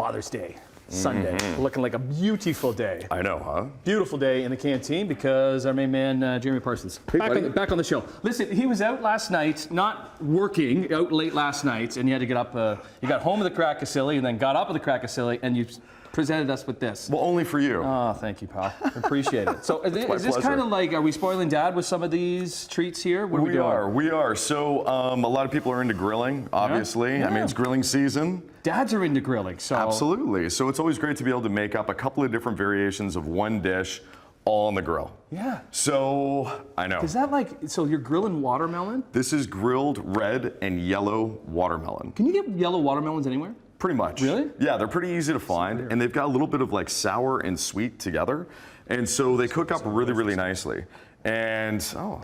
Father's Day, Sunday, looking like a beautiful day. I know, huh? Beautiful day in the canteen because our main man, Jeremy Parsons, back on the show. Listen, he was out last night, not working, out late last night, and he had to get up, you got home with the crack of silly and then got up with the crack of silly, and you presented us with this. Well, only for you. Oh, thank you, pal. Appreciate it. So is this kind of like, are we spoiling Dad with some of these treats here? What are we doing? We are. So a lot of people are into grilling, obviously. Yeah. I mean, it's grilling season. Dads are into grilling, so. Absolutely. So it's always great to be able to make up a couple of different variations of one dish all on the grill. Yeah. So, I know. Is that like, so you're grilling watermelon? This is grilled red and yellow watermelon. Can you get yellow watermelons anywhere? Pretty much. Really? Yeah, they're pretty easy to find, and they've got a little bit of like sour and sweet together, and so they cook up really, really nicely. And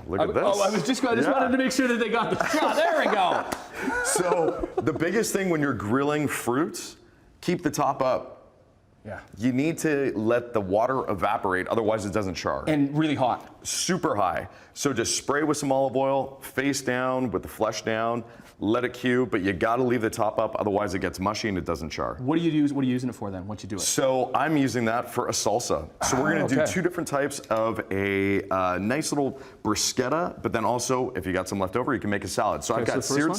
look at this. Oh, I just wanted to make sure that they got the shot. There we go. So the biggest thing when you're grilling fruits, keep the top up. Yeah. You need to let the water evaporate, otherwise it doesn't char. And really hot. Super high. So just spray with some olive oil, face down with the flesh down, let it cube, but you gotta leave the top up, otherwise it gets mushy and it doesn't char. What do you use? What are you using it for then, once you do it? So I'm using that for a salsa. So we're gonna do two different types of a nice little bruschetta, but then also, if you got some left over, you can make a salad. So I've got seared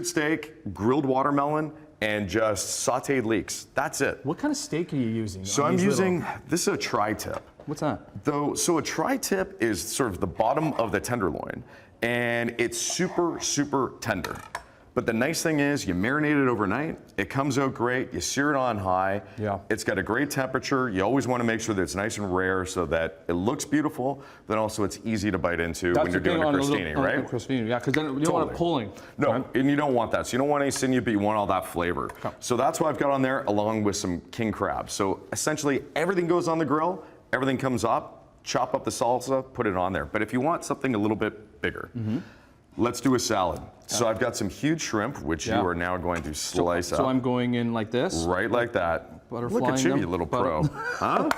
steak, grilled watermelon, and just sauteed leeks. That's it. What kind of steak are you using? So I'm using, this is a tri-tip. What's that? So a tri-tip is sort of the bottom of the tenderloin, and it's super, super tender. But the nice thing is you marinate it overnight, it comes out great, you sear it on high, it's got a great temperature, you always want to make sure that it's nice and rare so that it looks beautiful, then also it's easy to bite into when you're doing a crostini, right? Crostini, yeah, because then you don't want it pulling. No, right? And you don't want that. So you don't want any sinew, but you want all that flavor. Okay. So that's what I've got on there, along with some king crab. So essentially everything goes on the grill, everything comes up, chop up the salsa, put it on there. But if you want something a little bit bigger, let's do a salad. So I've got some huge shrimp, which you are now going to slice up. So I'm going in like this? Right like that. Butterflying Look at you, them. you little pro. Huh?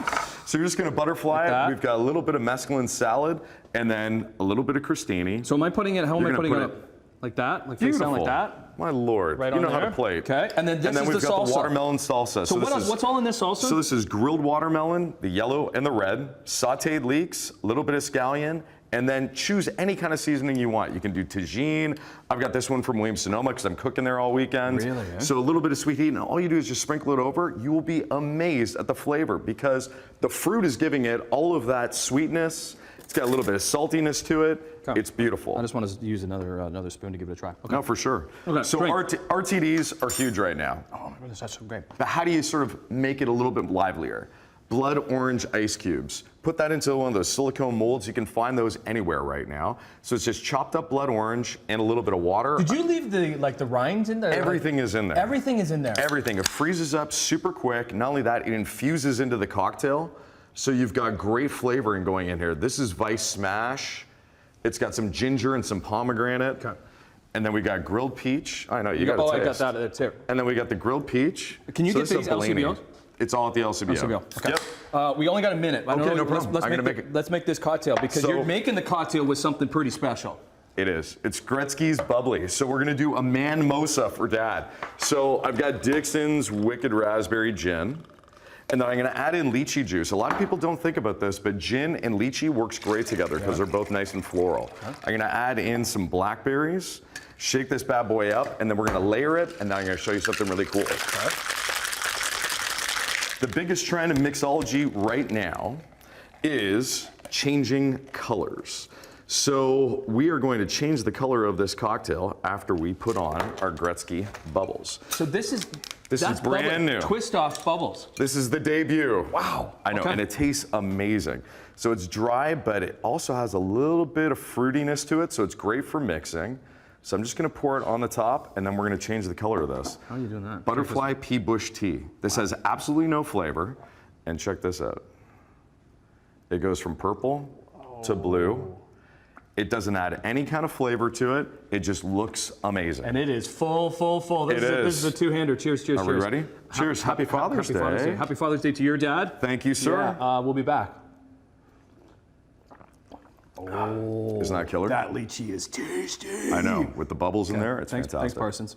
So you're just gonna butterfly like it. We've got a little bit of mesclun salad, and then a little bit of crostini. So am I putting it, how am I putting it up? Like that? Like face down like that? My lord, right you know on how there? to plate. Okay, and then this is we've the got salsa. the watermelon salsa. So what's all in this salsa? So this is grilled watermelon, the yellow and the red, sauteed leeks, a little bit of scallion, and then choose any kind of seasoning you want. You can do tagine. I've got this one from Williams-Sonoma because I'm cooking there all weekend. Really, eh? So a little bit of sweet heat, and all you do is just sprinkle it over. You will be amazed at the flavor because the fruit is giving it all of that sweetness. It's got a little bit of saltiness to it. Okay. It's beautiful. I just want to use another spoon to give it a try. Okay. No, for sure. Okay, so RTDs are huge right now. Oh my goodness, that's so great. But how do you sort of make it a little bit livelier? Blood orange ice cubes. Put that into one of those silicone molds. You can find those anywhere right now. So it's just chopped up blood orange and a little bit of water. Did you leave the rinds in there? Everything is in there. Everything is in there. Everything. It freezes up super quick. Not only that, it infuses into the cocktail. So you've got great flavoring going in here. This is Vice Smash. It's got some ginger and some pomegranate. Okay. And then we got grilled peach. I know, you got to taste. I got that. It's here. And then we got the grilled peach. Can you get these LCBOs? It's all at the LCBO. Okay. Yep. We only got a minute. Okay, no problem. Let's make this cocktail because you're making the cocktail with something pretty special. It is. It's Gretzky's Bubbly. So we're gonna do a man-mosa for Dad. So I've got Dixon's Wicked Raspberry Gin. And then I'm gonna add in lychee juice. A lot of people don't think about this, but gin and lychee works great together because they're both nice and floral. Okay. I'm gonna add in some blackberries, shake this bad boy up, and then we're gonna layer it, and then I'm gonna show you something really cool. Okay. The biggest trend in mixology right now is changing colors. So we are going to change the color of this cocktail after we put on our Gretzky bubbles. So this is brand new. Twist off bubbles. This is the debut. Wow. I know, and it tastes amazing. So it's dry, but it also has a little bit of fruitiness to it, so it's great for mixing. So I'm just gonna pour it on the top, and then we're gonna change the color of this. How are you doing that? Butterfly Pea Bush Tea. This has absolutely no flavor, and check this out. It goes from purple to blue. It doesn't add any kind of flavor to it. It just looks amazing. And it is full. This is a two-hander. Cheers. Are we ready? Cheers. Happy Father's Day. Happy Father's Day to your dad. Thank you, sir. Yeah, we'll be back. Oh, isn't that killer? That lychee is tasty. I know. With the bubbles in there, it's fantastic. Thanks, Parsons.